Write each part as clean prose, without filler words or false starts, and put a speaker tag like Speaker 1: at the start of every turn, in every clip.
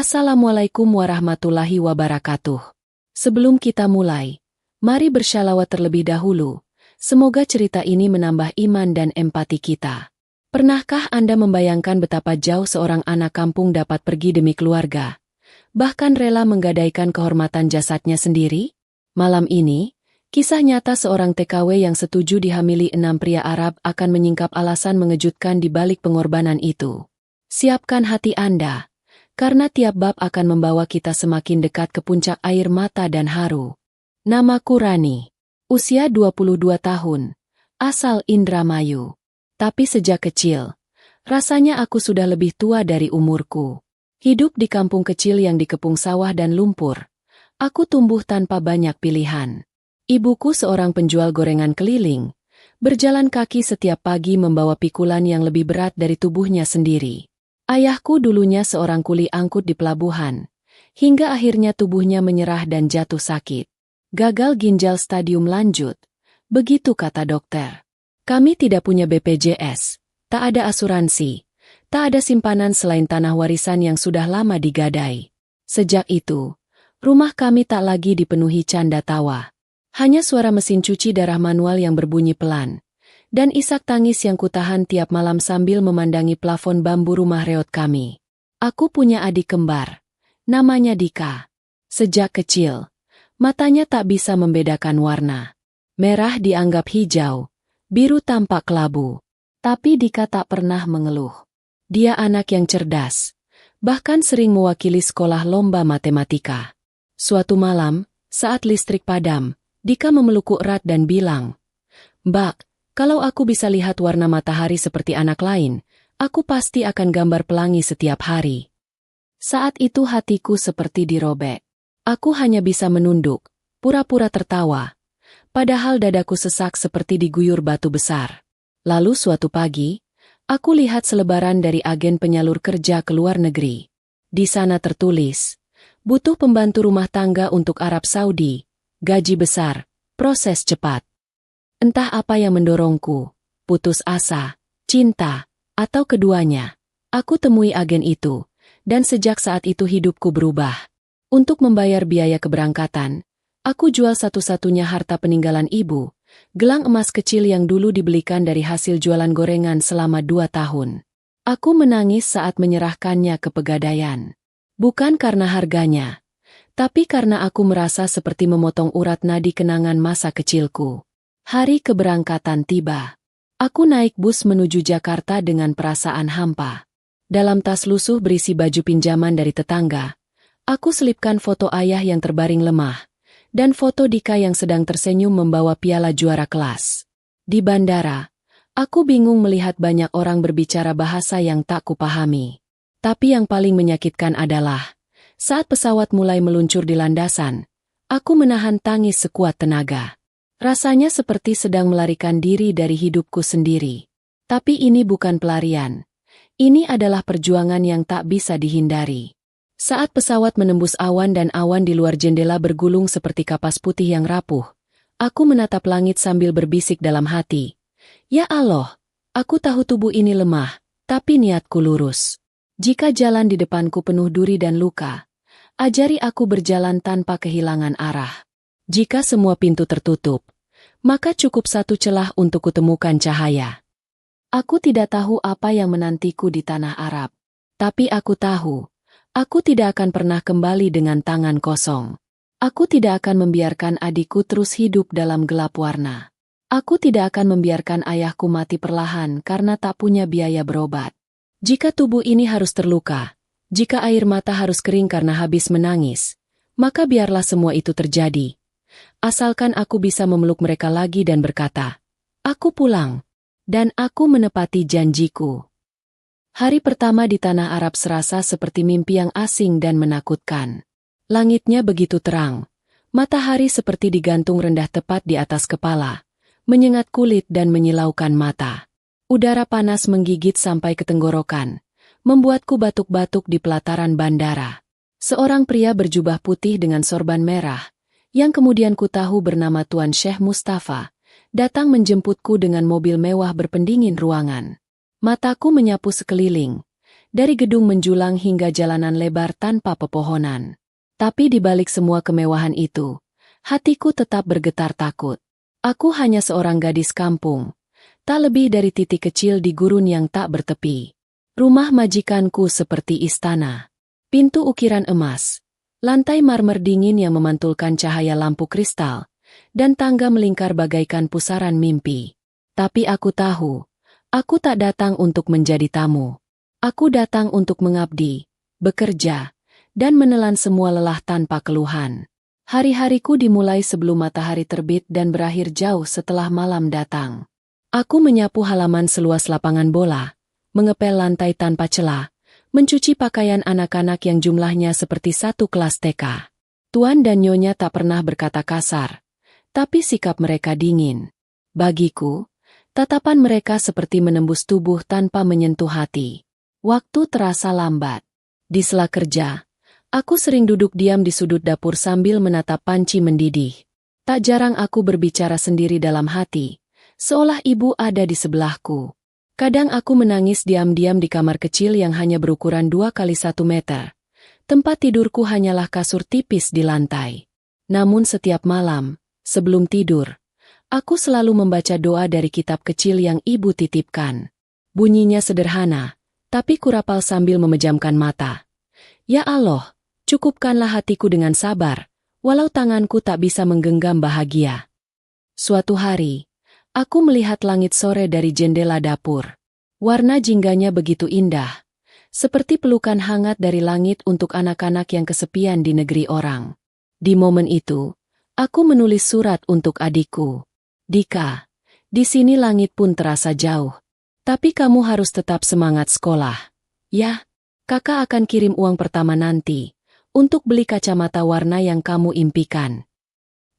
Speaker 1: Assalamualaikum warahmatullahi wabarakatuh. Sebelum kita mulai, mari bersyalawat terlebih dahulu. Semoga cerita ini menambah iman dan empati kita. Pernahkah Anda membayangkan betapa jauh seorang anak kampung dapat pergi demi keluarga, bahkan rela menggadaikan kehormatan jasadnya sendiri? Malam ini, kisah nyata seorang TKW yang setuju dihamili 6 pria Arab akan menyingkap alasan mengejutkan di balik pengorbanan itu. Siapkan hati Anda, karena tiap bab akan membawa kita semakin dekat ke puncak air mata dan haru. Namaku Rani. Usia 22 tahun. Asal Indramayu. Tapi sejak kecil, rasanya aku sudah lebih tua dari umurku. Hidup di kampung kecil yang dikepung sawah dan lumpur, aku tumbuh tanpa banyak pilihan. Ibuku seorang penjual gorengan keliling, berjalan kaki setiap pagi membawa pikulan yang lebih berat dari tubuhnya sendiri. Ayahku dulunya seorang kuli angkut di pelabuhan, hingga akhirnya tubuhnya menyerah dan jatuh sakit. Gagal ginjal stadium lanjut, begitu kata dokter. Kami tidak punya BPJS, tak ada asuransi, tak ada simpanan selain tanah warisan yang sudah lama digadai. Sejak itu, rumah kami tak lagi dipenuhi canda tawa. Hanya suara mesin cuci darah manual yang berbunyi pelan, dan isak tangis yang kutahan tiap malam sambil memandangi plafon bambu rumah reot kami. Aku punya adik kembar, namanya Dika. Sejak kecil, matanya tak bisa membedakan warna. Merah dianggap hijau, biru tampak kelabu. Tapi Dika tak pernah mengeluh. Dia anak yang cerdas, bahkan sering mewakili sekolah lomba matematika. Suatu malam, saat listrik padam, Dika memelukku erat dan bilang, "Mbak, kalau aku bisa lihat warna matahari seperti anak lain, aku pasti akan gambar pelangi setiap hari." Saat itu hatiku seperti dirobek. Aku hanya bisa menunduk, pura-pura tertawa. Padahal dadaku sesak seperti diguyur batu besar. Lalu suatu pagi, aku lihat selebaran dari agen penyalur kerja ke luar negeri. Di sana tertulis, butuh pembantu rumah tangga untuk Arab Saudi, gaji besar, proses cepat. Entah apa yang mendorongku, putus asa, cinta, atau keduanya. Aku temui agen itu, dan sejak saat itu hidupku berubah. Untuk membayar biaya keberangkatan, aku jual satu-satunya harta peninggalan ibu, gelang emas kecil yang dulu dibelikan dari hasil jualan gorengan selama 2 tahun. Aku menangis saat menyerahkannya ke pegadaian. Bukan karena harganya, tapi karena aku merasa seperti memotong urat nadi kenangan masa kecilku. Hari keberangkatan tiba. Aku naik bus menuju Jakarta dengan perasaan hampa. Dalam tas lusuh berisi baju pinjaman dari tetangga, aku selipkan foto ayah yang terbaring lemah, dan foto Dika yang sedang tersenyum membawa piala juara kelas. Di bandara, aku bingung melihat banyak orang berbicara bahasa yang tak kupahami. Tapi yang paling menyakitkan adalah, saat pesawat mulai meluncur di landasan, aku menahan tangis sekuat tenaga. Rasanya seperti sedang melarikan diri dari hidupku sendiri. Tapi ini bukan pelarian. Ini adalah perjuangan yang tak bisa dihindari. Saat pesawat menembus awan dan awan di luar jendela bergulung seperti kapas putih yang rapuh, aku menatap langit sambil berbisik dalam hati. Ya Allah, aku tahu tubuh ini lemah, tapi niatku lurus. Jika jalan di depanku penuh duri dan luka, ajari aku berjalan tanpa kehilangan arah. Jika semua pintu tertutup, maka cukup satu celah untuk kutemukan cahaya. Aku tidak tahu apa yang menantiku di tanah Arab, tapi aku tahu, aku tidak akan pernah kembali dengan tangan kosong. Aku tidak akan membiarkan adikku terus hidup dalam gelap warna. Aku tidak akan membiarkan ayahku mati perlahan karena tak punya biaya berobat. Jika tubuh ini harus terluka, jika air mata harus kering karena habis menangis, maka biarlah semua itu terjadi. Asalkan aku bisa memeluk mereka lagi dan berkata, "Aku pulang." Dan aku menepati janjiku. Hari pertama di tanah Arab serasa seperti mimpi yang asing dan menakutkan. Langitnya begitu terang, matahari seperti digantung rendah tepat di atas kepala, menyengat kulit dan menyilaukan mata. Udara panas menggigit sampai ke tenggorokan, membuatku batuk-batuk di pelataran bandara. Seorang pria berjubah putih dengan sorban merah, yang kemudian ku tahu bernama Tuan Syekh Mustafa, datang menjemputku dengan mobil mewah berpendingin ruangan. Mataku menyapu sekeliling, Dari gedung menjulang hingga jalanan lebar tanpa pepohonan. Tapi di balik semua kemewahan itu, hatiku tetap bergetar takut. Aku hanya seorang gadis kampung, tak lebih dari titik kecil di gurun yang tak bertepi. Rumah majikanku seperti istana. Pintu ukiran emas, lantai marmer dingin yang memantulkan cahaya lampu kristal, dan tangga melingkar bagaikan pusaran mimpi. Tapi aku tahu, aku tak datang untuk menjadi tamu. Aku datang untuk mengabdi, bekerja, dan menelan semua lelah tanpa keluhan. Hari-hariku dimulai sebelum matahari terbit dan berakhir jauh setelah malam datang. Aku menyapu halaman seluas lapangan bola, mengepel lantai tanpa celah, mencuci pakaian anak-anak yang jumlahnya seperti satu kelas TK. Tuan dan Nyonya tak pernah berkata kasar, tapi sikap mereka dingin. Bagiku, tatapan mereka seperti menembus tubuh tanpa menyentuh hati. Waktu terasa lambat. Di sela kerja, aku sering duduk diam di sudut dapur sambil menatap panci mendidih. Tak jarang aku berbicara sendiri dalam hati, seolah ibu ada di sebelahku. Kadang aku menangis diam-diam di kamar kecil yang hanya berukuran 2 kali 1 meter. Tempat tidurku hanyalah kasur tipis di lantai. Namun setiap malam, sebelum tidur, aku selalu membaca doa dari kitab kecil yang ibu titipkan. Bunyinya sederhana, tapi kurapal sambil memejamkan mata. Ya Allah, cukupkanlah hatiku dengan sabar, walau tanganku tak bisa menggenggam bahagia. Suatu hari, aku melihat langit sore dari jendela dapur. Warna jingganya begitu indah, seperti pelukan hangat dari langit untuk anak-anak yang kesepian di negeri orang. Di momen itu, aku menulis surat untuk adikku. Dika, di sini langit pun terasa jauh. Tapi kamu harus tetap semangat sekolah. Ya, kakak akan kirim uang pertama nanti, untuk beli kacamata warna yang kamu impikan.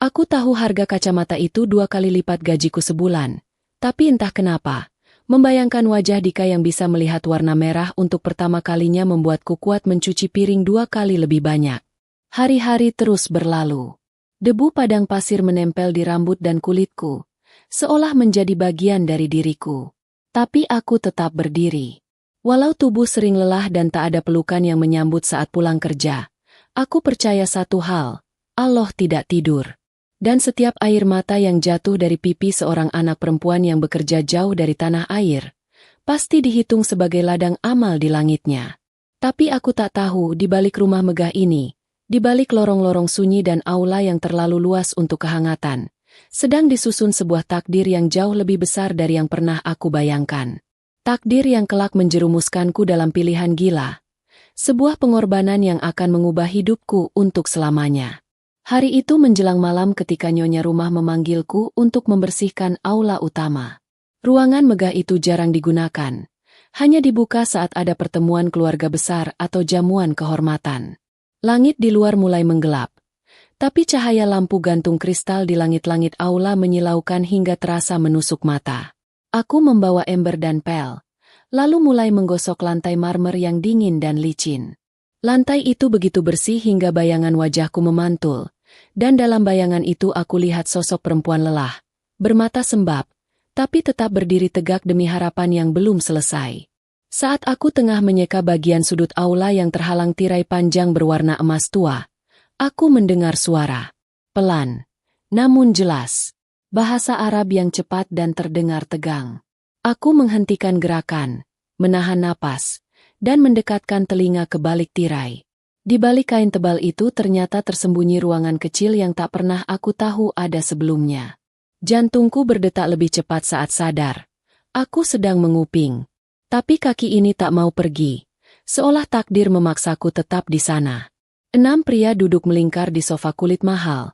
Speaker 1: Aku tahu harga kacamata itu 2 kali lipat gajiku sebulan, tapi entah kenapa, membayangkan wajah Dika yang bisa melihat warna merah untuk pertama kalinya membuatku kuat mencuci piring 2 kali lebih banyak. Hari-hari terus berlalu. Debu padang pasir menempel di rambut dan kulitku, seolah menjadi bagian dari diriku. Tapi aku tetap berdiri. Walau tubuh sering lelah dan tak ada pelukan yang menyambut saat pulang kerja, aku percaya satu hal, Allah tidak tidur. Dan setiap air mata yang jatuh dari pipi seorang anak perempuan yang bekerja jauh dari tanah air, pasti dihitung sebagai ladang amal di langitnya. Tapi aku tak tahu di balik rumah megah ini, di balik lorong-lorong sunyi dan aula yang terlalu luas untuk kehangatan, sedang disusun sebuah takdir yang jauh lebih besar dari yang pernah aku bayangkan. Takdir yang kelak menjerumuskanku dalam pilihan gila. Sebuah pengorbanan yang akan mengubah hidupku untuk selamanya. Hari itu menjelang malam ketika nyonya rumah memanggilku untuk membersihkan aula utama. Ruangan megah itu jarang digunakan. Hanya dibuka saat ada pertemuan keluarga besar atau jamuan kehormatan. Langit di luar mulai menggelap. Tapi cahaya lampu gantung kristal di langit-langit aula menyilaukan hingga terasa menusuk mata. Aku membawa ember dan pel, lalu mulai menggosok lantai marmer yang dingin dan licin. Lantai itu begitu bersih hingga bayangan wajahku memantul, dan dalam bayangan itu aku lihat sosok perempuan lelah, bermata sembab, tapi tetap berdiri tegak demi harapan yang belum selesai. Saat aku tengah menyeka bagian sudut aula yang terhalang tirai panjang berwarna emas tua, aku mendengar suara, pelan, namun jelas, bahasa Arab yang cepat dan terdengar tegang. Aku menghentikan gerakan, menahan napas, dan mendekatkan telinga ke balik tirai. Di balik kain tebal itu ternyata tersembunyi ruangan kecil yang tak pernah aku tahu ada sebelumnya. Jantungku berdetak lebih cepat saat sadar. Aku sedang menguping. Tapi kaki ini tak mau pergi, seolah takdir memaksaku tetap di sana. 6 pria duduk melingkar di sofa kulit mahal,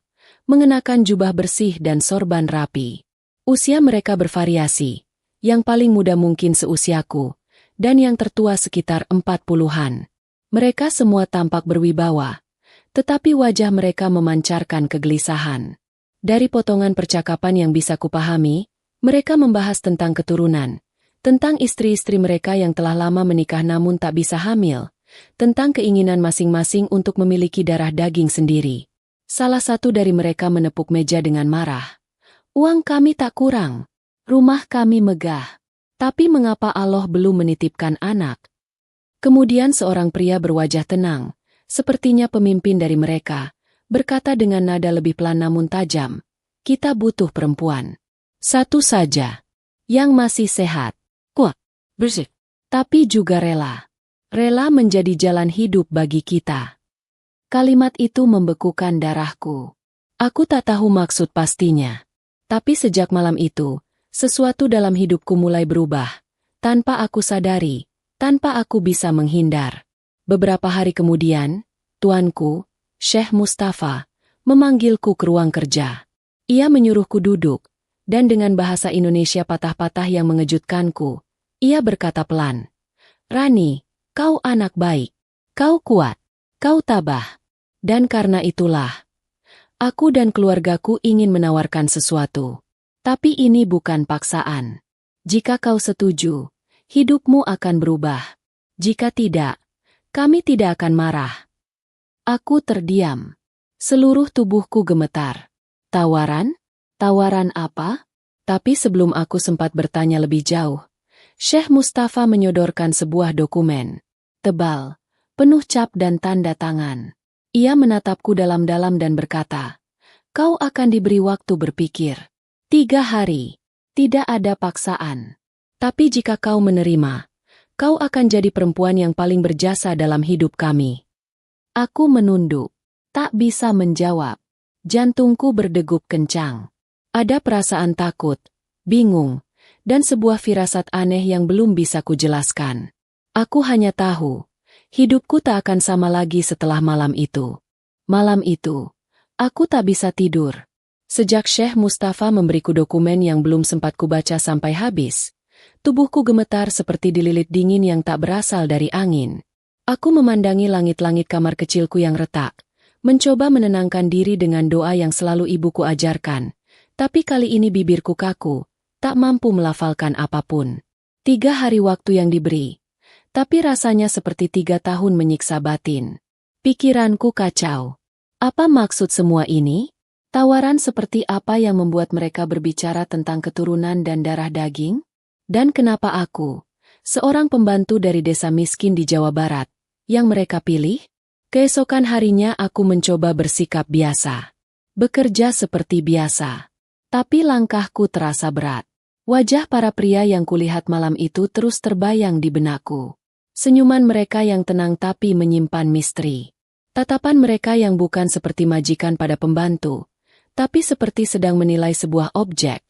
Speaker 1: mengenakan jubah bersih dan sorban rapi. Usia mereka bervariasi, yang paling muda mungkin seusiaku, dan yang tertua sekitar 40-an. Mereka semua tampak berwibawa, tetapi wajah mereka memancarkan kegelisahan. Dari potongan percakapan yang bisa kupahami, mereka membahas tentang keturunan, tentang istri-istri mereka yang telah lama menikah namun tak bisa hamil, tentang keinginan masing-masing untuk memiliki darah daging sendiri. Salah satu dari mereka menepuk meja dengan marah. Uang kami tak kurang, rumah kami megah, tapi mengapa Allah belum menitipkan anak? Kemudian seorang pria berwajah tenang, sepertinya pemimpin dari mereka, berkata dengan nada lebih pelan namun tajam, "Kita butuh perempuan. Satu saja. Yang masih sehat. Kuat. Bersih. Tapi juga rela. Rela menjadi jalan hidup bagi kita." Kalimat itu membekukan darahku. Aku tak tahu maksud pastinya. Tapi sejak malam itu, sesuatu dalam hidupku mulai berubah. Tanpa aku sadari, tanpa aku bisa menghindar. Beberapa hari kemudian, tuanku, Syekh Mustafa, memanggilku ke ruang kerja. Ia menyuruhku duduk, dan dengan bahasa Indonesia patah-patah yang mengejutkanku, ia berkata pelan, "Rani, kau anak baik. Kau kuat. Kau tabah. Dan karena itulah, aku dan keluargaku ingin menawarkan sesuatu. Tapi ini bukan paksaan. Jika kau setuju, hidupmu akan berubah. Jika tidak, kami tidak akan marah." Aku terdiam. Seluruh tubuhku gemetar. Tawaran? Tawaran apa? Tapi sebelum aku sempat bertanya lebih jauh, Syekh Mustafa menyodorkan sebuah dokumen. Tebal, penuh cap dan tanda tangan. Ia menatapku dalam-dalam dan berkata, "Kau akan diberi waktu berpikir. 3 hari. Tidak ada paksaan. Tapi jika kau menerima, kau akan jadi perempuan yang paling berjasa dalam hidup kami." Aku menunduk. Tak bisa menjawab. Jantungku berdegup kencang. Ada perasaan takut, bingung, dan sebuah firasat aneh yang belum bisa kujelaskan. Aku hanya tahu, hidupku tak akan sama lagi setelah malam itu. Malam itu, aku tak bisa tidur. Sejak Syekh Mustafa memberiku dokumen yang belum sempat kubaca sampai habis, tubuhku gemetar seperti dililit dingin yang tak berasal dari angin. Aku memandangi langit-langit kamar kecilku yang retak, mencoba menenangkan diri dengan doa yang selalu ibuku ajarkan, tapi kali ini bibirku kaku, tak mampu melafalkan apapun. 3 hari waktu yang diberi, tapi rasanya seperti 3 tahun menyiksa batin. Pikiranku kacau. Apa maksud semua ini? Tawaran seperti apa yang membuat mereka berbicara tentang keturunan dan darah daging? Dan kenapa aku, seorang pembantu dari desa miskin di Jawa Barat, yang mereka pilih? Keesokan harinya aku mencoba bersikap biasa. Bekerja seperti biasa. Tapi langkahku terasa berat. Wajah para pria yang kulihat malam itu terus terbayang di benakku. Senyuman mereka yang tenang tapi menyimpan misteri. Tatapan mereka yang bukan seperti majikan pada pembantu, tapi seperti sedang menilai sebuah objek.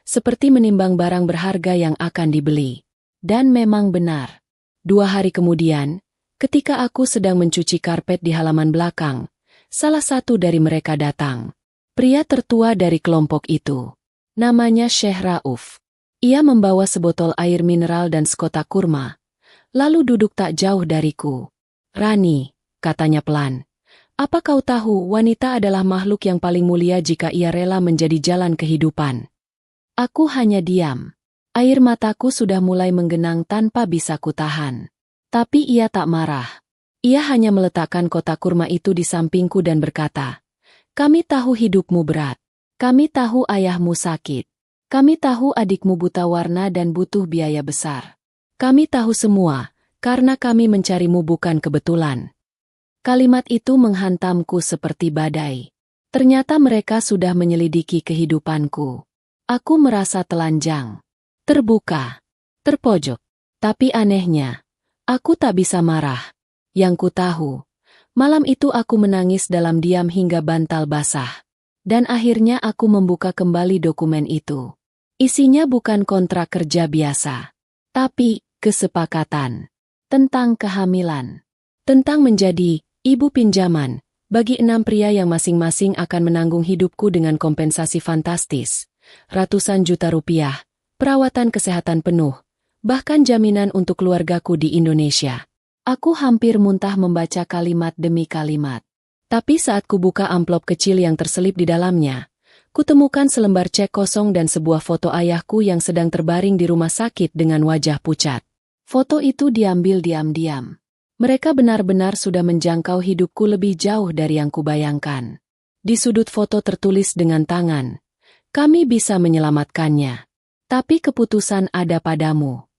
Speaker 1: Seperti menimbang barang berharga yang akan dibeli. Dan memang benar. 2 hari kemudian, ketika aku sedang mencuci karpet di halaman belakang, salah satu dari mereka datang. Pria tertua dari kelompok itu. Namanya Syekh Rauf. Ia membawa sebotol air mineral dan sekotak kurma. Lalu duduk tak jauh dariku. "Rani," katanya pelan, "apa kau tahu wanita adalah makhluk yang paling mulia jika ia rela menjadi jalan kehidupan?" Aku hanya diam. Air mataku sudah mulai menggenang tanpa bisa kutahan. Tapi ia tak marah. Ia hanya meletakkan kotak kurma itu di sampingku dan berkata, "Kami tahu hidupmu berat. Kami tahu ayahmu sakit. Kami tahu adikmu buta warna dan butuh biaya besar. Kami tahu semua, karena kami mencarimu bukan kebetulan." Kalimat itu menghantamku seperti badai. Ternyata mereka sudah menyelidiki kehidupanku. Aku merasa telanjang, terbuka, terpojok. Tapi anehnya, aku tak bisa marah. Yang ku tahu, malam itu aku menangis dalam diam hingga bantal basah. Dan akhirnya aku membuka kembali dokumen itu. Isinya bukan kontrak kerja biasa, tapi kesepakatan tentang kehamilan, tentang menjadi ibu pinjaman bagi 6 pria yang masing-masing akan menanggung hidupku dengan kompensasi fantastis, ratusan juta rupiah, perawatan kesehatan penuh, bahkan jaminan untuk keluargaku di Indonesia. Aku hampir muntah membaca kalimat demi kalimat. Tapi saat kubuka amplop kecil yang terselip di dalamnya, kutemukan selembar cek kosong dan sebuah foto ayahku yang sedang terbaring di rumah sakit dengan wajah pucat. Foto itu diambil diam-diam. Mereka benar-benar sudah menjangkau hidupku lebih jauh dari yang kubayangkan. Di sudut foto tertulis dengan tangan, "Kami bisa menyelamatkannya. Tapi keputusan ada padamu."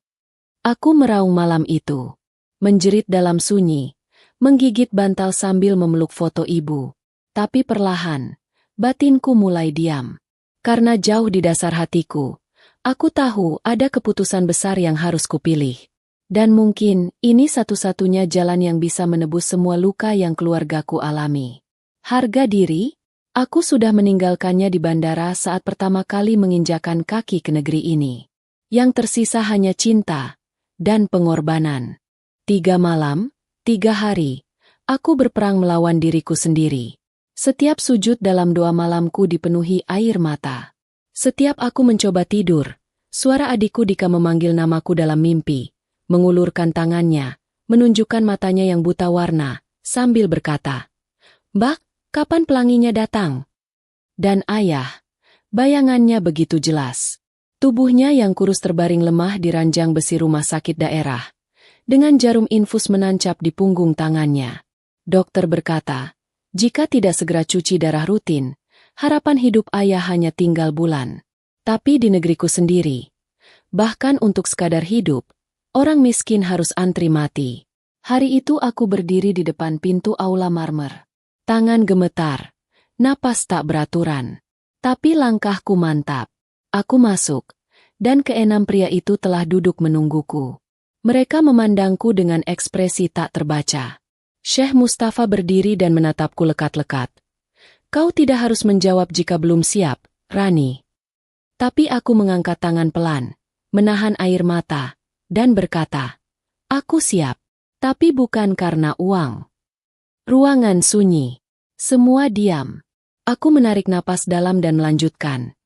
Speaker 1: Aku meraung malam itu. menjerit dalam sunyi, menggigit bantal sambil memeluk foto ibu. Tapi perlahan, batinku mulai diam. Karena jauh di dasar hatiku, aku tahu ada keputusan besar yang harus kupilih. Dan mungkin ini satu-satunya jalan yang bisa menebus semua luka yang keluargaku alami. Harga diri? Aku sudah meninggalkannya di bandara saat pertama kali menginjakan kaki ke negeri ini. Yang tersisa hanya cinta dan pengorbanan. 3 malam, 3 hari, aku berperang melawan diriku sendiri. Setiap sujud dalam doa malamku dipenuhi air mata. Setiap aku mencoba tidur, suara adikku Dika memanggil namaku dalam mimpi, mengulurkan tangannya, menunjukkan matanya yang buta warna, sambil berkata, "Mbak, kapan pelanginya datang?" Dan ayah, bayangannya begitu jelas. Tubuhnya yang kurus terbaring lemah di ranjang besi rumah sakit daerah, dengan jarum infus menancap di punggung tangannya. Dokter berkata, jika tidak segera cuci darah rutin, harapan hidup ayah hanya tinggal bulan. Tapi di negeriku sendiri, bahkan untuk sekadar hidup, orang miskin harus antri mati. Hari itu aku berdiri di depan pintu aula marmer. Tangan gemetar, napas tak beraturan. Tapi langkahku mantap. Aku masuk, dan keenam pria itu telah duduk menungguku. Mereka memandangku dengan ekspresi tak terbaca. Syekh Mustafa berdiri dan menatapku lekat-lekat. "Kau tidak harus menjawab jika belum siap, Rani." Tapi aku mengangkat tangan pelan, menahan air mata, dan berkata, "Aku siap." Tapi bukan karena uang. Ruangan sunyi. Semua diam. Aku menarik napas dalam dan melanjutkan.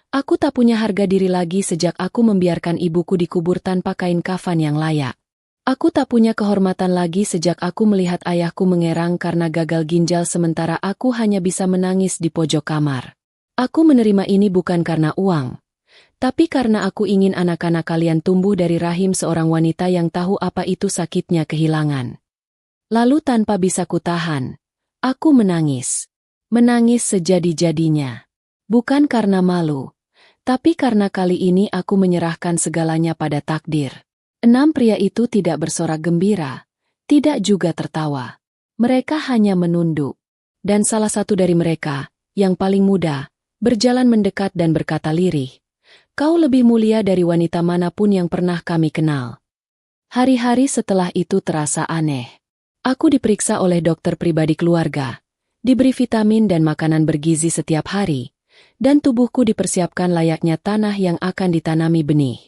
Speaker 1: Aku tak punya harga diri lagi sejak aku membiarkan ibuku dikubur tanpa kain kafan yang layak. Aku tak punya kehormatan lagi sejak aku melihat ayahku mengerang karena gagal ginjal sementara aku hanya bisa menangis di pojok kamar. Aku menerima ini bukan karena uang, tapi karena aku ingin anak-anak kalian tumbuh dari rahim seorang wanita yang tahu apa itu sakitnya kehilangan. Lalu tanpa bisa kutahan, aku menangis. Menangis sejadi-jadinya. Bukan karena malu, tapi karena kali ini aku menyerahkan segalanya pada takdir. 6 pria itu tidak bersorak gembira, tidak juga tertawa. Mereka hanya menunduk. Dan salah satu dari mereka, yang paling muda, berjalan mendekat dan berkata lirih, "Kau lebih mulia dari wanita manapun yang pernah kami kenal." Hari-hari setelah itu terasa aneh. Aku diperiksa oleh dokter pribadi keluarga, diberi vitamin dan makanan bergizi setiap hari, dan tubuhku dipersiapkan layaknya tanah yang akan ditanami benih.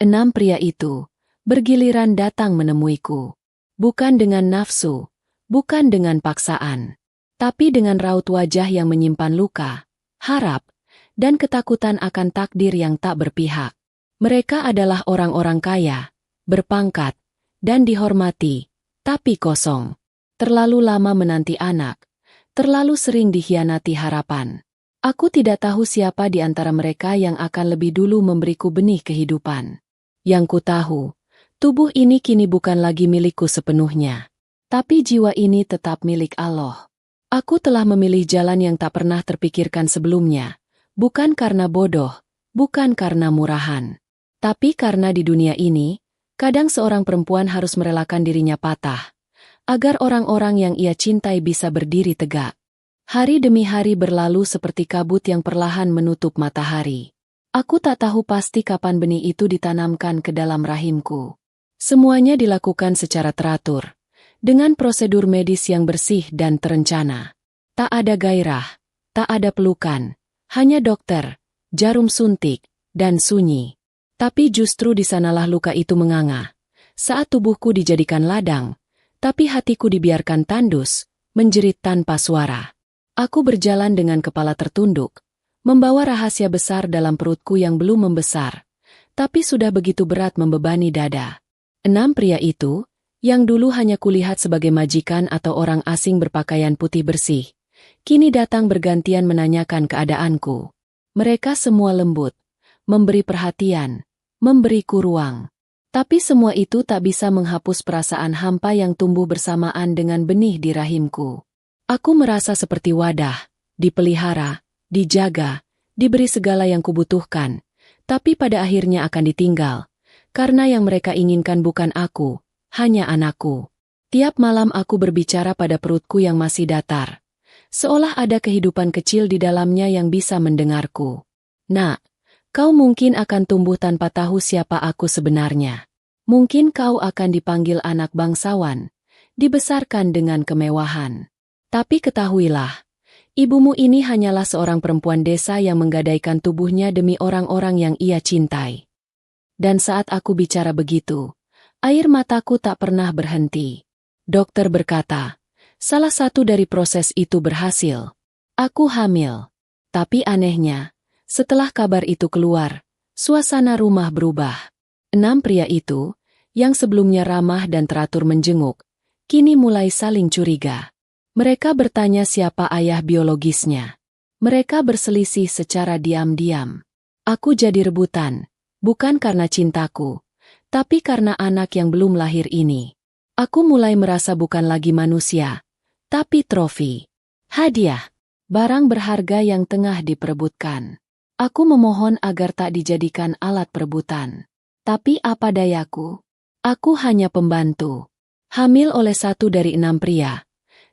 Speaker 1: 6 pria itu bergiliran datang menemuiku. Bukan dengan nafsu, bukan dengan paksaan, tapi dengan raut wajah yang menyimpan luka, harap, dan ketakutan akan takdir yang tak berpihak. Mereka adalah orang-orang kaya, berpangkat, dan dihormati, tapi kosong. Terlalu lama menanti anak, terlalu sering dikhianati harapan. Aku tidak tahu siapa di antara mereka yang akan lebih dulu memberiku benih kehidupan. Yang ku tahu, tubuh ini kini bukan lagi milikku sepenuhnya. Tapi jiwa ini tetap milik Allah. Aku telah memilih jalan yang tak pernah terpikirkan sebelumnya. Bukan karena bodoh, bukan karena murahan. Tapi karena di dunia ini, kadang seorang perempuan harus merelakan dirinya patah, agar orang-orang yang ia cintai bisa berdiri tegak. Hari demi hari berlalu seperti kabut yang perlahan menutup matahari. Aku tak tahu pasti kapan benih itu ditanamkan ke dalam rahimku. Semuanya dilakukan secara teratur, dengan prosedur medis yang bersih dan terencana. Tak ada gairah, tak ada pelukan, hanya dokter, jarum suntik, dan sunyi. Tapi justru di sanalah luka itu menganga. Saat tubuhku dijadikan ladang, tapi hatiku dibiarkan tandus, menjerit tanpa suara. Aku berjalan dengan kepala tertunduk, membawa rahasia besar dalam perutku yang belum membesar, tapi sudah begitu berat membebani dada. 6 pria itu, yang dulu hanya kulihat sebagai majikan atau orang asing berpakaian putih bersih, kini datang bergantian menanyakan keadaanku. Mereka semua lembut, memberi perhatian, memberiku ruang. Tapi semua itu tak bisa menghapus perasaan hampa yang tumbuh bersamaan dengan benih di rahimku. Aku merasa seperti wadah, dipelihara, dijaga, diberi segala yang kubutuhkan, tapi pada akhirnya akan ditinggal, karena yang mereka inginkan bukan aku, hanya anakku. Tiap malam aku berbicara pada perutku yang masih datar. Seolah ada kehidupan kecil di dalamnya yang bisa mendengarku. Nak, kau mungkin akan tumbuh tanpa tahu siapa aku sebenarnya. Mungkin kau akan dipanggil anak bangsawan, dibesarkan dengan kemewahan. Tapi ketahuilah, ibumu ini hanyalah seorang perempuan desa yang menggadaikan tubuhnya demi orang-orang yang ia cintai. Dan saat aku bicara begitu, air mataku tak pernah berhenti. Dokter berkata, salah satu dari proses itu berhasil. Aku hamil. Tapi anehnya, setelah kabar itu keluar, suasana rumah berubah. 6 pria itu, yang sebelumnya ramah dan teratur menjenguk, kini mulai saling curiga. Mereka bertanya siapa ayah biologisnya. Mereka berselisih secara diam-diam. Aku jadi rebutan, bukan karena cintaku, tapi karena anak yang belum lahir ini. Aku mulai merasa bukan lagi manusia, tapi trofi. Hadiah. Barang berharga yang tengah diperebutkan. Aku memohon agar tak dijadikan alat perebutan. Tapi apa dayaku? Aku hanya pembantu. Hamil oleh 1 dari 6 pria.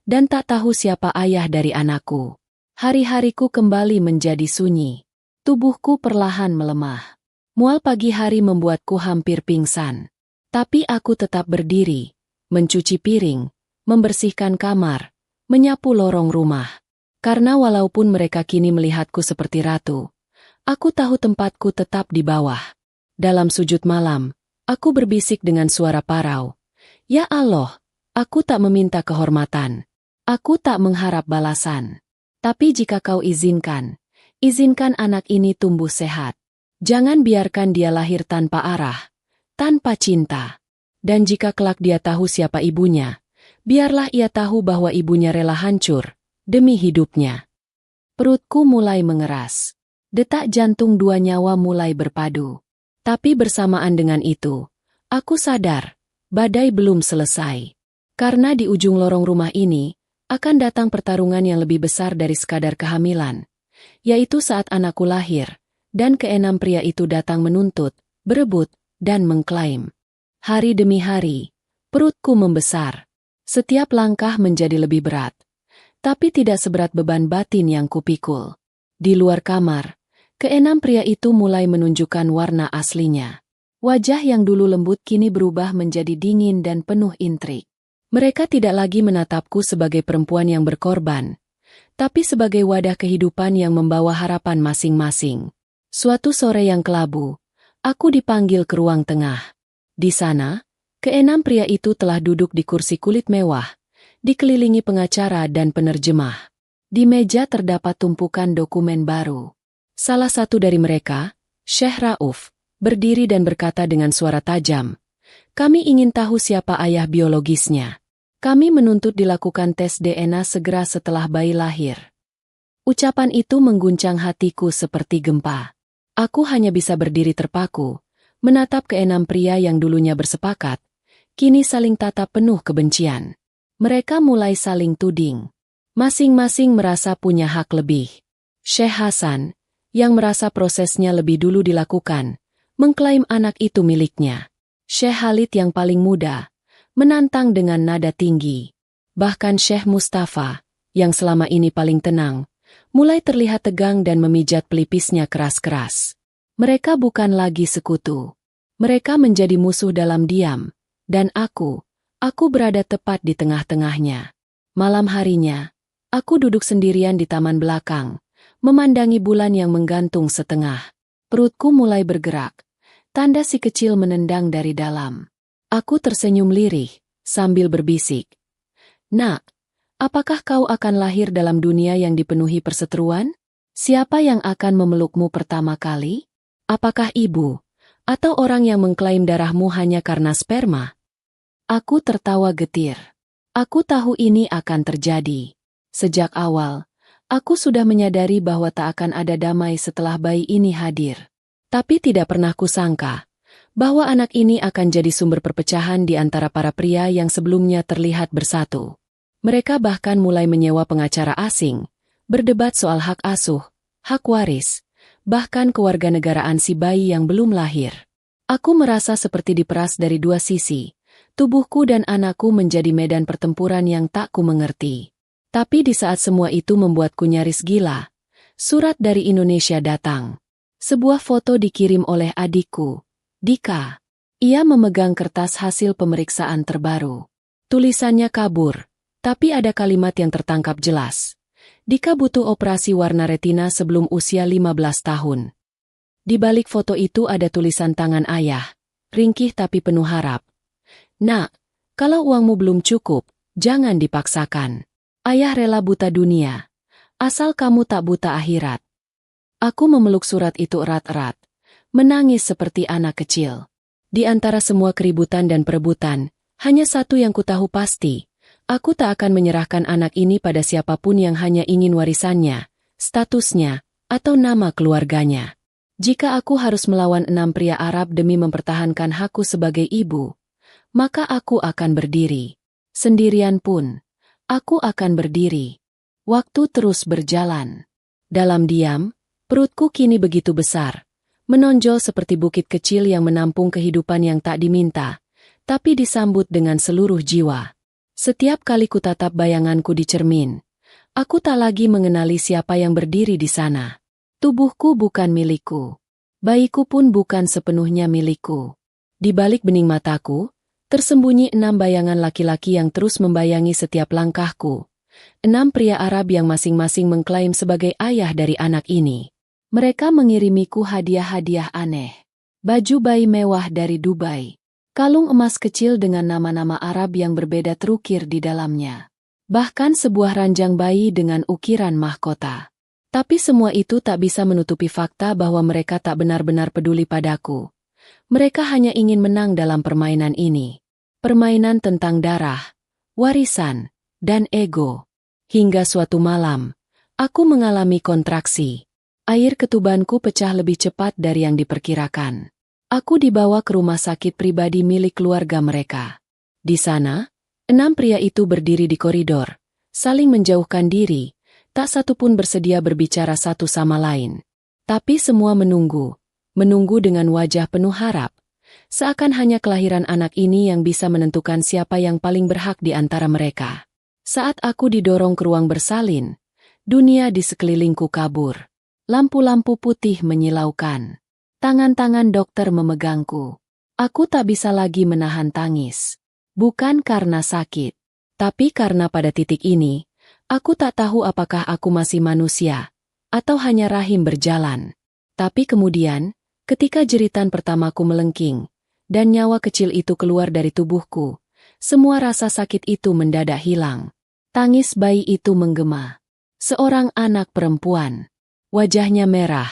Speaker 1: Dan tak tahu siapa ayah dari anakku. Hari-hariku kembali menjadi sunyi. Tubuhku perlahan melemah. Mual pagi hari membuatku hampir pingsan. Tapi aku tetap berdiri. Mencuci piring, membersihkan kamar, menyapu lorong rumah. Karena walaupun mereka kini melihatku seperti ratu, aku tahu tempatku tetap di bawah. Dalam sujud malam, aku berbisik dengan suara parau. Ya Allah, aku tak meminta kehormatan. Aku tak mengharap balasan. Tapi jika kau izinkan anak ini tumbuh sehat. Jangan biarkan dia lahir tanpa arah, tanpa cinta. Dan jika kelak dia tahu siapa ibunya, biarlah ia tahu bahwa ibunya rela hancur demi hidupnya. Perutku mulai mengeras. Detak jantung 2 nyawa mulai berpadu. Tapi bersamaan dengan itu, aku sadar, badai belum selesai. Karena di ujung lorong rumah ini, akan datang pertarungan yang lebih besar dari sekadar kehamilan. Yaitu saat anakku lahir, dan ke-6 pria itu datang menuntut, berebut, dan mengklaim. Hari demi hari, perutku membesar. Setiap langkah menjadi lebih berat. Tapi tidak seberat beban batin yang kupikul. Di luar kamar, ke-6 pria itu mulai menunjukkan warna aslinya. Wajah yang dulu lembut kini berubah menjadi dingin dan penuh intrik. Mereka tidak lagi menatapku sebagai perempuan yang berkorban, tapi sebagai wadah kehidupan yang membawa harapan masing-masing. Suatu sore yang kelabu, aku dipanggil ke ruang tengah. Di sana, ke-6 pria itu telah duduk di kursi kulit mewah, dikelilingi pengacara dan penerjemah. Di meja terdapat tumpukan dokumen baru. Salah satu dari mereka, Syekh Rauf, berdiri dan berkata dengan suara tajam, "Kami ingin tahu siapa ayah biologisnya. Kami menuntut dilakukan tes DNA segera setelah bayi lahir." Ucapan itu mengguncang hatiku seperti gempa. Aku hanya bisa berdiri terpaku, menatap ke-6 pria yang dulunya bersepakat, kini saling tatap penuh kebencian. Mereka mulai saling tuding. Masing-masing merasa punya hak lebih. Syekh Hasan, yang merasa prosesnya lebih dulu dilakukan, mengklaim anak itu miliknya. Syekh Khalid yang paling muda, menantang dengan nada tinggi. Bahkan Syekh Mustafa, yang selama ini paling tenang, mulai terlihat tegang dan memijat pelipisnya keras-keras. Mereka bukan lagi sekutu. Mereka menjadi musuh dalam diam. Dan aku berada tepat di tengah-tengahnya. Malam harinya, aku duduk sendirian di taman belakang, memandangi bulan yang menggantung setengah. Perutku mulai bergerak, tanda si kecil menendang dari dalam. Aku tersenyum lirih, sambil berbisik, "Nak, apakah kau akan lahir dalam dunia yang dipenuhi perseteruan? Siapa yang akan memelukmu pertama kali? Apakah ibu, atau orang yang mengklaim darahmu hanya karena sperma?" Aku tertawa getir. Aku tahu ini akan terjadi. Sejak awal, aku sudah menyadari bahwa tak akan ada damai setelah bayi ini hadir. Tapi tidak pernah kusangka bahwa anak ini akan jadi sumber perpecahan di antara para pria yang sebelumnya terlihat bersatu. Mereka bahkan mulai menyewa pengacara asing, berdebat soal hak asuh, hak waris, bahkan kewarganegaraan si bayi yang belum lahir. Aku merasa seperti diperas dari 2 sisi, Tubuhku dan anakku menjadi medan pertempuran yang tak ku mengerti. Tapi di saat semua itu membuatku nyaris gila, surat dari Indonesia datang. Sebuah foto dikirim oleh adikku, Dika. Ia memegang kertas hasil pemeriksaan terbaru. Tulisannya kabur, tapi ada kalimat yang tertangkap jelas. Dika butuh operasi warna retina sebelum usia 15 tahun. Di balik foto itu ada tulisan tangan ayah, ringkih tapi penuh harap. Nak, kalau uangmu belum cukup, jangan dipaksakan. Ayah rela buta dunia, asal kamu tak buta akhirat. Aku memeluk surat itu erat-erat, menangis seperti anak kecil. Di antara semua keributan dan perebutan, hanya satu yang kutahu pasti. Aku tak akan menyerahkan anak ini pada siapapun yang hanya ingin warisannya, statusnya, atau nama keluarganya. Jika aku harus melawan 6 pria Arab demi mempertahankan hakku sebagai ibu, maka aku akan berdiri. Sendirian pun, aku akan berdiri. Waktu terus berjalan. Dalam diam, perutku kini begitu besar, menonjol seperti bukit kecil yang menampung kehidupan yang tak diminta, tapi disambut dengan seluruh jiwa. Setiap kali kutatap bayanganku di cermin, aku tak lagi mengenali siapa yang berdiri di sana. Tubuhku bukan milikku. Bayiku pun bukan sepenuhnya milikku. Di balik bening mataku, tersembunyi 6 bayangan laki-laki yang terus membayangi setiap langkahku. 6 pria Arab yang masing-masing mengklaim sebagai ayah dari anak ini. Mereka mengirimiku hadiah-hadiah aneh. Baju bayi mewah dari Dubai. Kalung emas kecil dengan nama-nama Arab yang berbeda terukir di dalamnya. Bahkan sebuah ranjang bayi dengan ukiran mahkota. Tapi semua itu tak bisa menutupi fakta bahwa mereka tak benar-benar peduli padaku. Mereka hanya ingin menang dalam permainan ini. Permainan tentang darah, warisan, dan ego. Hingga suatu malam, aku mengalami kontraksi. Air ketubanku pecah lebih cepat dari yang diperkirakan. Aku dibawa ke rumah sakit pribadi milik keluarga mereka. Di sana, 6 pria itu berdiri di koridor, saling menjauhkan diri, tak satu pun bersedia berbicara satu sama lain. Tapi semua menunggu dengan wajah penuh harap. Seakan hanya kelahiran anak ini yang bisa menentukan siapa yang paling berhak di antara mereka. Saat aku didorong ke ruang bersalin, dunia di sekelilingku kabur. Lampu-lampu putih menyilaukan. Tangan-tangan dokter memegangku. Aku tak bisa lagi menahan tangis. Bukan karena sakit, tapi karena pada titik ini, aku tak tahu apakah aku masih manusia, atau hanya rahim berjalan. Tapi kemudian, ketika jeritan pertamaku melengking, dan nyawa kecil itu keluar dari tubuhku, semua rasa sakit itu mendadak hilang. Tangis bayi itu menggema. Seorang anak perempuan. Wajahnya merah.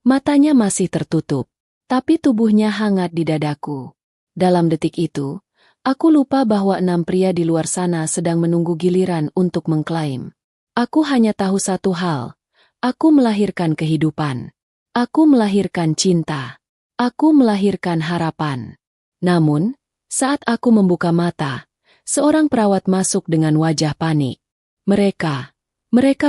Speaker 1: Matanya masih tertutup, tapi tubuhnya hangat di dadaku. Dalam detik itu, aku lupa bahwa 6 pria di luar sana sedang menunggu giliran untuk mengklaim. Aku hanya tahu satu hal. Aku melahirkan kehidupan. Aku melahirkan cinta. Aku melahirkan harapan. Namun, saat aku membuka mata, seorang perawat masuk dengan wajah panik. Mereka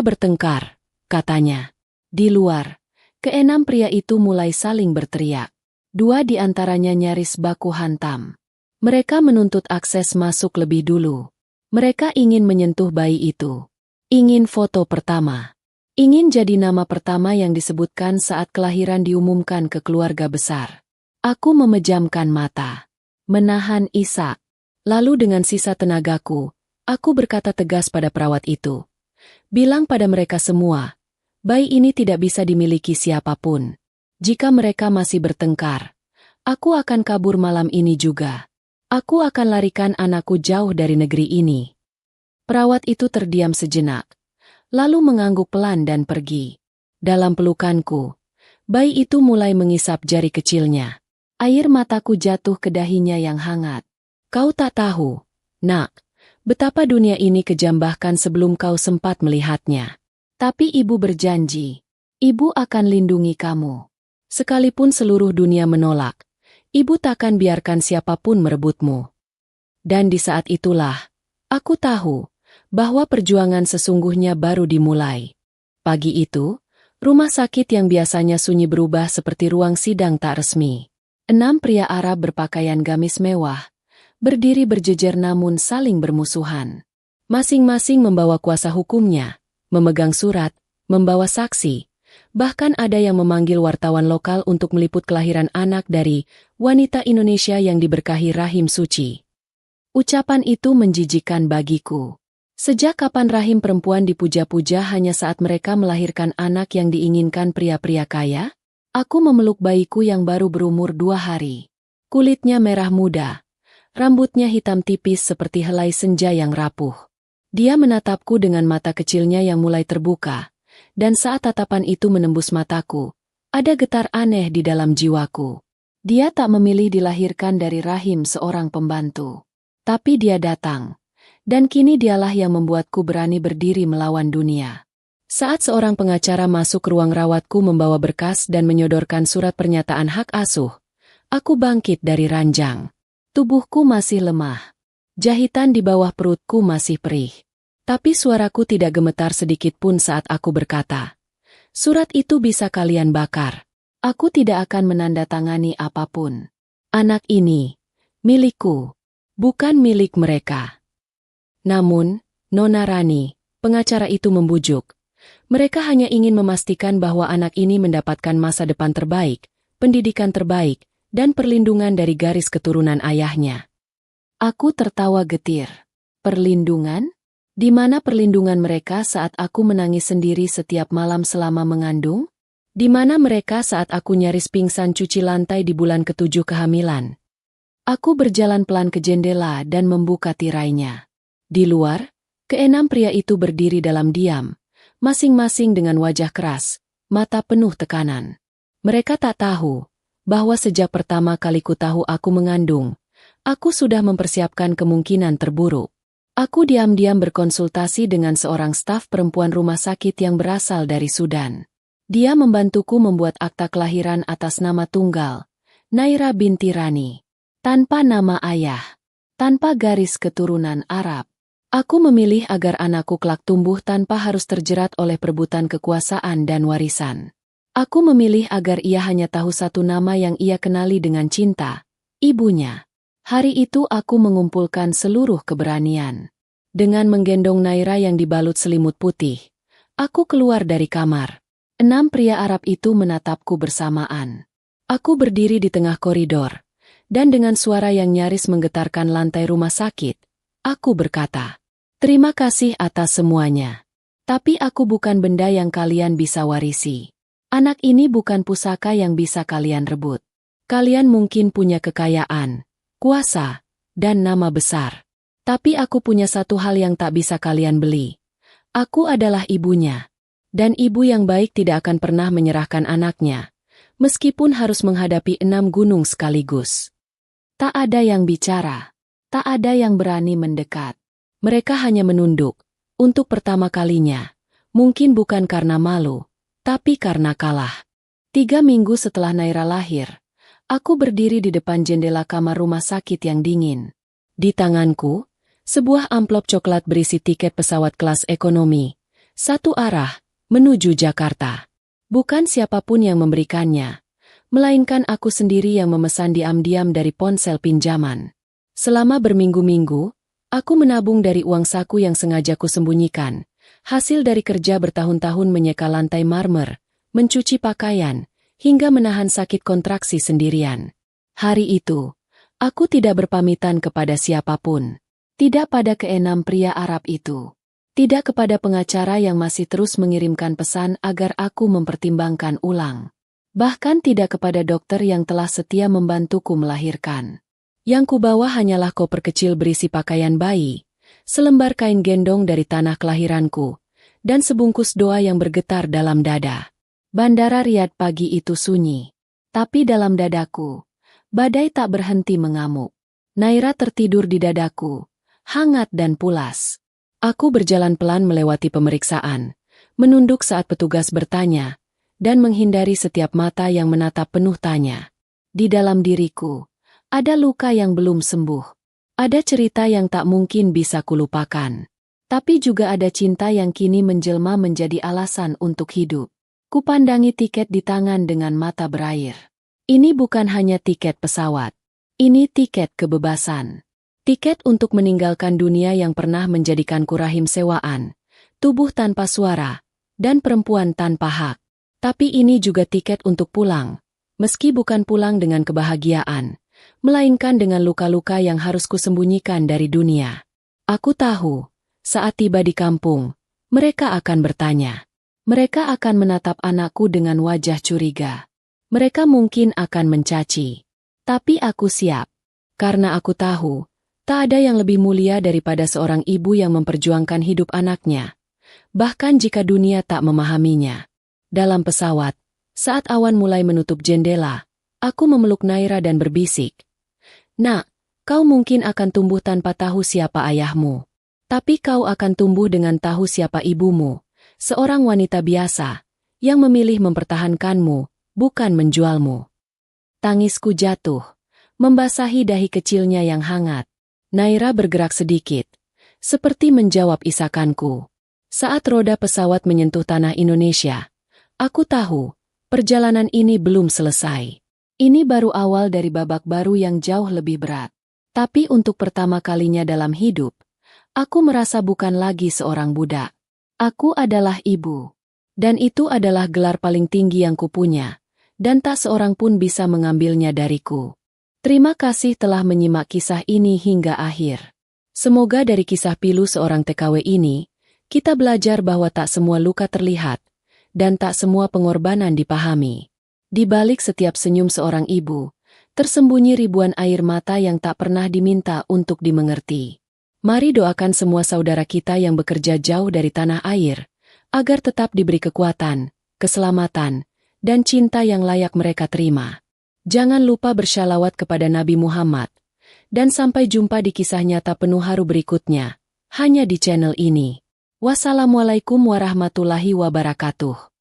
Speaker 1: bertengkar, katanya. Di luar. Keenam pria itu mulai saling berteriak. 2 di antaranya nyaris baku hantam. Mereka menuntut akses masuk lebih dulu. Mereka ingin menyentuh bayi itu. Ingin foto pertama. Ingin jadi nama pertama yang disebutkan saat kelahiran diumumkan ke keluarga besar. Aku memejamkan mata. Menahan isak. Lalu dengan sisa tenagaku, aku berkata tegas pada perawat itu. Bilang pada mereka semua, bayi ini tidak bisa dimiliki siapapun. Jika mereka masih bertengkar, aku akan kabur malam ini juga. Aku akan larikan anakku jauh dari negeri ini. Perawat itu terdiam sejenak, lalu mengangguk pelan dan pergi. Dalam pelukanku, bayi itu mulai mengisap jari kecilnya. Air mataku jatuh ke dahinya yang hangat. Kau tak tahu, nak, betapa dunia ini kejam bahkan sebelum kau sempat melihatnya. Tapi ibu berjanji, ibu akan lindungi kamu. Sekalipun seluruh dunia menolak, ibu takkan biarkan siapapun merebutmu. Dan di saat itulah, aku tahu bahwa perjuangan sesungguhnya baru dimulai. Pagi itu, rumah sakit yang biasanya sunyi berubah seperti ruang sidang tak resmi. 6 pria Arab berpakaian gamis mewah, berdiri berjejer namun saling bermusuhan. Masing-masing membawa kuasa hukumnya, memegang surat, membawa saksi, bahkan ada yang memanggil wartawan lokal untuk meliput kelahiran anak dari wanita Indonesia yang diberkahi rahim suci. Ucapan itu menjijikkan bagiku. Sejak kapan rahim perempuan dipuja-puja hanya saat mereka melahirkan anak yang diinginkan pria-pria kaya? Aku memeluk bayiku yang baru berumur 2 hari. Kulitnya merah muda, rambutnya hitam tipis seperti helai senja yang rapuh. Dia menatapku dengan mata kecilnya yang mulai terbuka, dan saat tatapan itu menembus mataku, ada getar aneh di dalam jiwaku. Dia tak memilih dilahirkan dari rahim seorang pembantu. Tapi dia datang, dan kini dialah yang membuatku berani berdiri melawan dunia. Saat seorang pengacara masuk ke ruang rawatku membawa berkas dan menyodorkan surat pernyataan hak asuh, aku bangkit dari ranjang. Tubuhku masih lemah. Jahitan di bawah perutku masih perih. Tapi suaraku tidak gemetar sedikit pun saat aku berkata, "Surat itu bisa kalian bakar. Aku tidak akan menandatangani apapun. Anak ini milikku, bukan milik mereka." Namun, Nona Rani, pengacara itu membujuk. Mereka hanya ingin memastikan bahwa anak ini mendapatkan masa depan terbaik, pendidikan terbaik, dan perlindungan dari garis keturunan ayahnya. Aku tertawa getir. Perlindungan? Di mana perlindungan mereka saat aku menangis sendiri setiap malam selama mengandung? Di mana mereka saat aku nyaris pingsan cuci lantai di bulan ke-7 kehamilan? Aku berjalan pelan ke jendela dan membuka tirainya. Di luar, keenam pria itu berdiri dalam diam, masing-masing dengan wajah keras, mata penuh tekanan. Mereka tak tahu bahwa sejak pertama kali ku tahu aku mengandung, aku sudah mempersiapkan kemungkinan terburuk. Aku diam-diam berkonsultasi dengan seorang staf perempuan rumah sakit yang berasal dari Sudan. Dia membantuku membuat akta kelahiran atas nama tunggal, Naira binti Rani, tanpa nama ayah, tanpa garis keturunan Arab. Aku memilih agar anakku kelak tumbuh tanpa harus terjerat oleh perebutan kekuasaan dan warisan. Aku memilih agar ia hanya tahu satu nama yang ia kenali dengan cinta, ibunya. Hari itu aku mengumpulkan seluruh keberanian. Dengan menggendong Naira yang dibalut selimut putih, aku keluar dari kamar. 6 pria Arab itu menatapku bersamaan. Aku berdiri di tengah koridor, dan dengan suara yang nyaris menggetarkan lantai rumah sakit, aku berkata, "Terima kasih atas semuanya. Tapi aku bukan benda yang kalian bisa warisi. Anak ini bukan pusaka yang bisa kalian rebut. Kalian mungkin punya kekayaan, kuasa, dan nama besar. Tapi aku punya satu hal yang tak bisa kalian beli. Aku adalah ibunya. Dan ibu yang baik tidak akan pernah menyerahkan anaknya, meskipun harus menghadapi 6 gunung sekaligus." Tak ada yang bicara. Tak ada yang berani mendekat. Mereka hanya menunduk, untuk pertama kalinya, mungkin bukan karena malu, tapi karena kalah. 3 minggu setelah Naira lahir, aku berdiri di depan jendela kamar rumah sakit yang dingin. Di tanganku, sebuah amplop coklat berisi tiket pesawat kelas ekonomi, satu arah, menuju Jakarta. Bukan siapapun yang memberikannya, melainkan aku sendiri yang memesan diam-diam dari ponsel pinjaman. Selama berminggu-minggu, aku menabung dari uang saku yang sengaja kusembunyikan, hasil dari kerja bertahun-tahun menyeka lantai marmer, mencuci pakaian, hingga menahan sakit kontraksi sendirian. Hari itu, aku tidak berpamitan kepada siapapun. Tidak pada keenam pria Arab itu. Tidak kepada pengacara yang masih terus mengirimkan pesan agar aku mempertimbangkan ulang. Bahkan tidak kepada dokter yang telah setia membantuku melahirkan. Yang kubawa hanyalah koper kecil berisi pakaian bayi, selembar kain gendong dari tanah kelahiranku, dan sebungkus doa yang bergetar dalam dada. Bandara Riyadh pagi itu sunyi. Tapi dalam dadaku, badai tak berhenti mengamuk. Naira tertidur di dadaku, hangat dan pulas. Aku berjalan pelan melewati pemeriksaan, menunduk saat petugas bertanya, dan menghindari setiap mata yang menatap penuh tanya. Di dalam diriku, ada luka yang belum sembuh. Ada cerita yang tak mungkin bisa kulupakan. Tapi juga ada cinta yang kini menjelma menjadi alasan untuk hidup. Kupandangi tiket di tangan dengan mata berair. Ini bukan hanya tiket pesawat. Ini tiket kebebasan. Tiket untuk meninggalkan dunia yang pernah menjadikanku rahim sewaan, tubuh tanpa suara, dan perempuan tanpa hak. Tapi ini juga tiket untuk pulang, meski bukan pulang dengan kebahagiaan, melainkan dengan luka-luka yang harus kusembunyikan dari dunia. Aku tahu, saat tiba di kampung, mereka akan bertanya. Mereka akan menatap anakku dengan wajah curiga. Mereka mungkin akan mencaci. Tapi aku siap. Karena aku tahu, tak ada yang lebih mulia daripada seorang ibu yang memperjuangkan hidup anaknya. Bahkan jika dunia tak memahaminya. Dalam pesawat, saat awan mulai menutup jendela, aku memeluk Naira dan berbisik. Nak, kau mungkin akan tumbuh tanpa tahu siapa ayahmu. Tapi kau akan tumbuh dengan tahu siapa ibumu. Seorang wanita biasa, yang memilih mempertahankanmu, bukan menjualmu. Tangisku jatuh, membasahi dahi kecilnya yang hangat. Naira bergerak sedikit, seperti menjawab isakanku. Saat roda pesawat menyentuh tanah Indonesia, aku tahu, perjalanan ini belum selesai. Ini baru awal dari babak baru yang jauh lebih berat. Tapi untuk pertama kalinya dalam hidup, aku merasa bukan lagi seorang budak. Aku adalah ibu. Dan itu adalah gelar paling tinggi yang kupunya, dan tak seorang pun bisa mengambilnya dariku. Terima kasih telah menyimak kisah ini hingga akhir. Semoga dari kisah pilu seorang TKW ini, kita belajar bahwa tak semua luka terlihat, dan tak semua pengorbanan dipahami. Di balik setiap senyum seorang ibu, tersembunyi ribuan air mata yang tak pernah diminta untuk dimengerti. Mari doakan semua saudara kita yang bekerja jauh dari tanah air, agar tetap diberi kekuatan, keselamatan, dan cinta yang layak mereka terima. Jangan lupa bersyalawat kepada Nabi Muhammad, dan sampai jumpa di kisah nyata penuh haru berikutnya, hanya di channel ini. Wassalamualaikum warahmatullahi wabarakatuh.